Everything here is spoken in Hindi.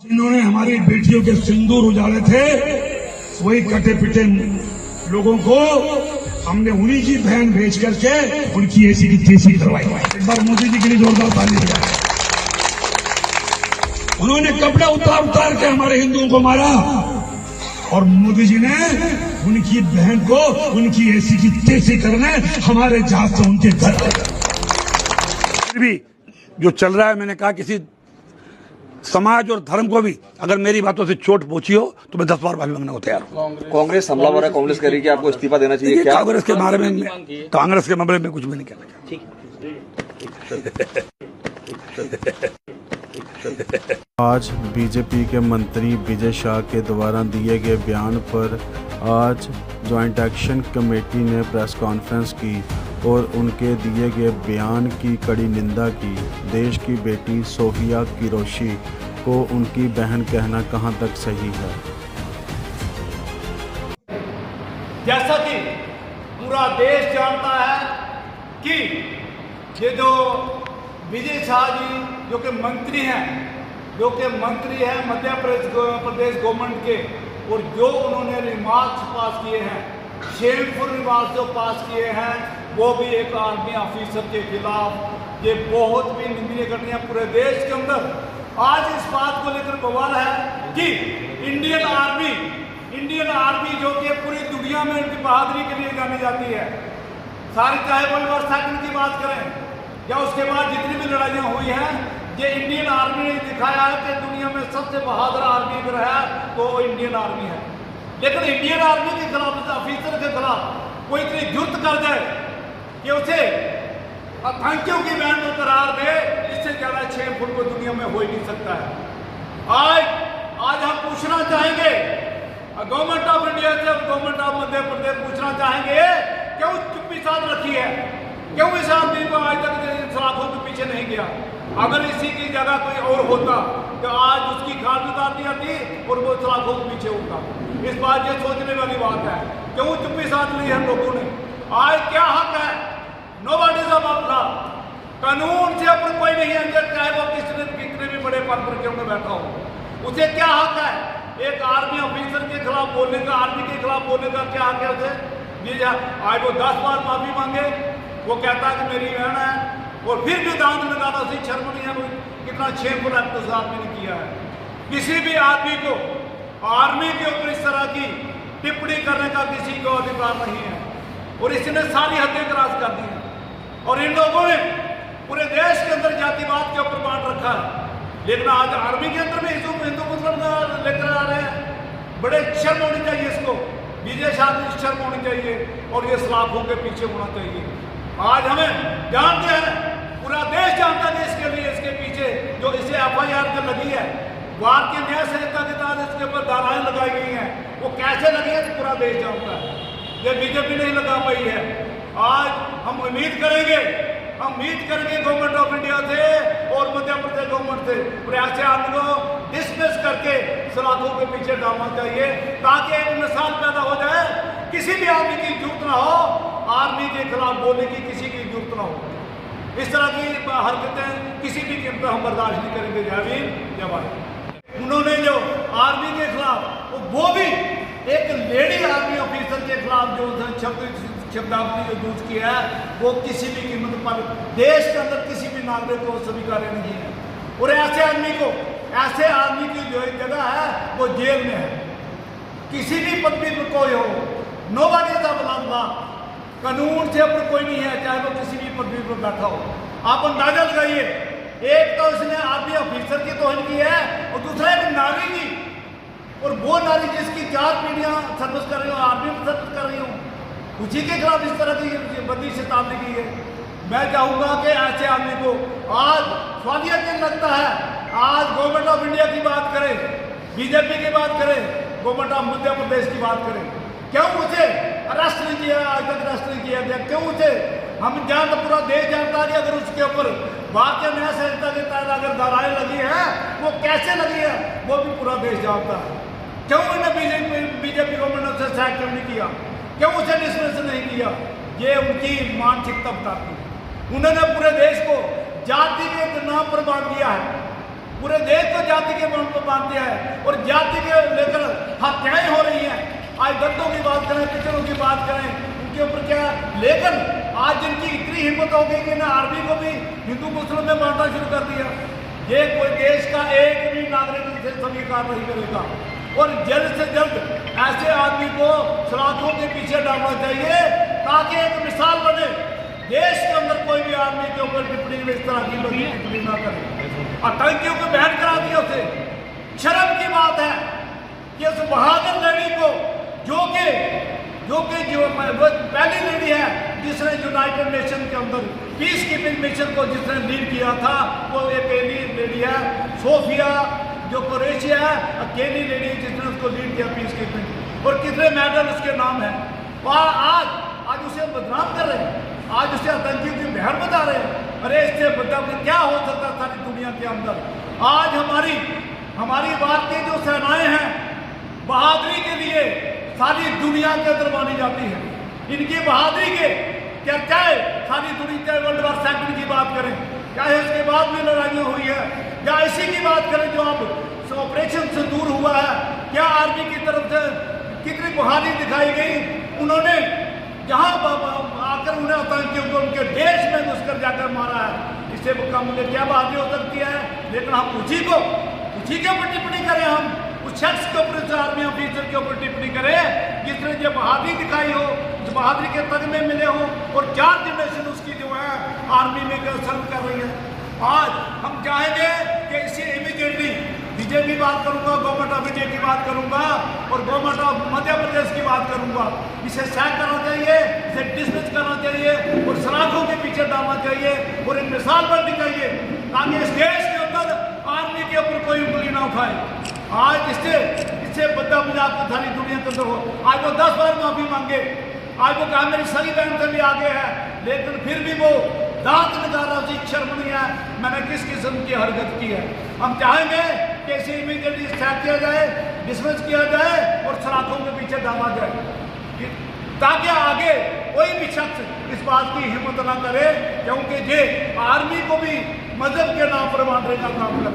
इन्होंने हमारी बेटियों के सिंदूर उजाड़े थे, वही कटे पिटे लोगों को हमने उन्हीं की बहन भेज करके उनकी ऐसी की तैसी करवाई। एक बार मोदी जी के लिए जोरदार ताली दिया। उन्होंने कपड़े उतार उतार के हमारे हिंदुओं को मारा और मोदी जी ने उनकी बहन को उनकी ऐसी की तैसी करने हमारे जहाज से उनके घर। फिर भी जो चल रहा है, मैंने कहा किसी समाज और धर्म को भी अगर मेरी बातों से चोट पहुंची हो तो मैं 10 बार माफी मांगने को तैयार हूं। कांग्रेस हमलावर है, कांग्रेस कह रही है कि आपको इस्तीफा देना चाहिए। क्या कांग्रेस के बारे में कांग्रेस के मामले में कुछ भी नहीं कहना चाहता। आज बीजेपी के मंत्री विजय शाह के द्वारा दिए गए बयान पर आज जॉइंट एक्शन कमेटी ने प्रेस कॉन्फ्रेंस की और उनके दिए गए बयान की कड़ी निंदा की। देश की बेटी सोफिया किरोशी को उनकी बहन कहना कहां तक सही है? जैसा कि पूरा देश जानता है कि ये जो विजय शाह जी जो कि मंत्री हैं, मध्य प्रदेश गवर्नमेंट के, और जो उन्होंने रिमार्क्स पास किए हैं, शेमफुल रिमार्क्स जो पास किए हैं, वो भी एक आर्मी ऑफिसर के खिलाफ ये बहुत भी निंदनीय घटना है। पूरे देश के अंदर आज इस बात को लेकर बवाल है कि इंडियन आर्मी जो कि पूरी दुनिया में उनकी बहादुरी के लिए जानी जाती है, सारी चाहे वर्ल्ड वॉर सेकंड की बात करें या उसके बाद जितनी भी लड़ाइयाँ हुई हैं, ये इंडियन आर्मी ने दिखाया है कि दुनिया में सबसे बहादुर आर्मी अगर है तो वो इंडियन आर्मी है। लेकिन इंडियन आर्मी के खिलाफ, ऑफिसर के खिलाफ कोई इतनी जुर्त कर जाए कि उसे आतंकियों की बैंड में करार दे, इससे ज्यादा 6 फुट को दुनिया में हो ही नहीं सकता है। आज हम पूछना चाहेंगे गवर्नमेंट ऑफ इंडिया से, गवर्नमेंट ऑफ मध्य प्रदेश पूछना चाहेंगे क्यों चुप्पी साध रखी है, क्यों इस आदमी को आज तक सलाखों के पीछे नहीं गया। अगर इसी की जगह कोई और होता तो आज उसकी खाल भी उतार दी जाती और वो सलाखों के पीछे होता। इस बात ये सोचने वाली बात है, क्यों चुप्पी साध ली है लोगों ने। आज क्या हक है? Nobody is above law. कानून से ऊपर कोई नहीं है, चाहे वो कितने भी बड़े पद पर क्यों न बैठा हो। उसे क्या हक है एक आर्मी ऑफिसर के खिलाफ बोलने का, आर्मी के खिलाफ बोलने का क्या हक है उसे? आज वो 10 बार माफी मांगे, वो कहता है कि मेरी बहन है, और फिर भी दांत लगाना उसे शर्म नहीं है। कितना 6 फुट एक्ट उस आदमी ने किया है। किसी भी आदमी को आर्मी के ऊपर इस तरह की टिप्पणी करने का किसी को अधिकार नहीं है, और इसने सारी हदें क्रॉस कर दी हैं। और इन लोगों ने पूरे देश के अंदर जातिवाद के ऊपर बांट रखा है, लेकिन आज आर्मी के अंदर भी हिंदू मुस्लिम लेकर आ रहे हैं। बड़े शर्म होनी चाहिए इसको, विजय शाह को शर्म होनी चाहिए, और ये सलाखों के पीछे होना चाहिए। आज हमें जानते हैं, पूरा देश जानता है इसके लिए, इसके पीछे जो इसे FIR जो लगी है, भारतीय न्याय संहिता के तहत इसके ऊपर धाराएं लगाई गई हैं, वो कैसे लगी है पूरा देश जानता है। ये बीजेपी नहीं लगा पाई है। आज हम उम्मीद करेंगे गवर्नमेंट ऑफ इंडिया से और मध्य प्रदेश गवर्नमेंट से, और ऐसे आदमी को डिसमिस करके सलाखों के पीछे डालना चाहिए, ताकि एक मिसाल पैदा हो जाए। किसी भी आदमी की जरूरत ना हो आर्मी के खिलाफ बोलने की, किसी की जरूरत ना हो। इस तरह की हरकतें किसी भी कीमत पर हम बर्दाश्त नहीं करेंगे। जय भीम, जय भारत। उन्होंने जो आर्मी के खिलाफ, वो भी एक लेडी आर्मी ऑफिसर के खिलाफ जो शब्दावली यूज किया है, वो किसी भी कीमत पर देश के अंदर किसी भी नागरिक को स्वीकार्य नहीं है। और ऐसे आदमी की जो जगह है वो जेल में है। किसी भी पदवी पर कोई हो, नोबडी इज अबव लॉ। कानून से ऊपर कोई नहीं है, चाहे वो किसी भी पदवी पर बैठा हो। आप अंदाजा लगाइए, एक तो इसने आर्मी ऑफिसर की तौहीन की है, और दूसरा एक नारी की, और वो नारी जिसकी 4 पीढ़ियां सर्विस कर रही हो, आर्मी में सर्विस कर रही हो, उसी के खिलाफ इस तरह की बंदी से ताबली की है। मैं चाहूँगा कि ऐसे आदमी को आज स्वादियत लगता है। आज गवर्नमेंट ऑफ इंडिया की बात करें, बीजेपी की बात करें, गवर्नमेंट ऑफ मध्य प्रदेश की बात करें, क्यों उसे अरेस्ट नहीं किया? आज तक अरेस्ट नहीं किया गया, क्यों उसे? हम जानते, पूरा देश जानता है कि अगर उसके ऊपर भारतीय न्याय संहिता के तहत अगर धाराएं लगी है, वो कैसे लगी है, वो भी पूरा देश जानता है। क्यों उन्होंने बीजेपी गवर्नमेंट ने उसे सैक क्यों नहीं किया, क्यों उसे डिसमिस नहीं किया? ये उनकी मानसिकता बताती है। उन्होंने पूरे देश को जाति के नाम पर बांट दिया है। पूरे देश को जाति के नाम पर मानते हैं और जाति के लेकर हत्याएं हो रही हैं। आज दलितों की बात करें, पिछड़ों की बात करें, उनके ऊपर क्या, लेकिन आज जिनकी इतनी हिम्मत हो गई कि ना आर्मी को भी हिंदू मुस्लिम में बांटना शुरू कर दिया। ये कोई देश का एक भी नागरिक इसे स्वीकार नहीं करेगा और जल्द से जल्द ऐसे आदमी को सलाखों के पीछे डालना चाहिए ताकि एक मिसाल बने, देश के अंदर कोई भी आदमी के ऊपर टिप्पणी में इस तरह की टिप्पणी ना करे। आतंकियों को बैन करा दिया उसे। शर्म की बात है कि उस बहादुर लेडी को जो पहली लेडी है जिसने यूनाइटेड नेशन के अंदर पीस कीपिंग मिशन को जिसने लीड किया था, वो एक पहली लेडी है सोफिया जो क्रोएशिया है, अकेली लेडी जिसने उसको लीड किया पीस कीपिंग, और कितने मेडल उसके नाम है। और आज उसे बदनाम कर रहे हैं, आज उसे आतंकियों की बहन बता रहे हैं। अरे इससे बदनाम क्या हो सकता सारी दुनिया के अंदर। आज हमारी भारतीय जो सेनाएं हैं बहादुरी के लिए सारी दुनिया के अंदर मानी जाती है। इनकी बहादुरी के क्या चाहे सारी दुनिया, चाहे वर्ल्ड वॉर सेकंड की बात करें, चाहे उसके बाद भी लड़ाइयाँ हुई है, या इसी की बात करें जो अब ऑपरेशन से दूर हुआ है, क्या आर्मी की तरफ से कितनी बहादुरी दिखाई गई। उन्होंने जहाँ आकर उन्हें आतंकियों को उनके देश में घुसकर जाकर मारा है, इससे कम क्या बहादुरी हो सकती है। लेकिन हम उसी के ऊपर टिप्पणी करें, हम उस शख्स के ऊपर, आर्मी ऑफिसर के ऊपर टिप्पणी करें जिसने जो बहादुरी दिखाई हो, उस बहादुरी के तगमे मिले हो, और 4 जनरेशन उसकी जो है आर्मी में सर्व कर रही है। आज हम चाहेंगे कि इसे इमीडिएटली बीजेपी बात करूंगा, गवर्नमेंट ऑफ इंडिया की बात करूंगा और गवर्नमेंट ऑफ मध्य प्रदेश की बात करूंगा। इसे सैक करना चाहिए, इसे डिसमिस करना चाहिए और सलाखों के पीछे डालना चाहिए और एक मिसाल बननी चाहिए ताकि इस देश के अंदर आर्मी के ऊपर कोई उंगली ना उठाए। आज इससे बद्दा मजाक तो सारी दुनिया के अंदर हो। आज वो 10 बार माफी मांगे, आज वो कहा मेरी सही बहन से भी आगे है, लेकिन फिर भी वो दांत निकाला, उसे शर्म नहीं है मैंने किस किस्म की हरकत की है। हम चाहेंगे कि इसे इमीडिएटली सैक किया जाए, डिसमिस किया जाए और सलाखों के पीछे डाला जाए ताकि आगे कोई भी शख्स इस बात की हिम्मत ना करे, क्योंकि ये आर्मी को भी मजहब के नाम पर बांटने का काम कर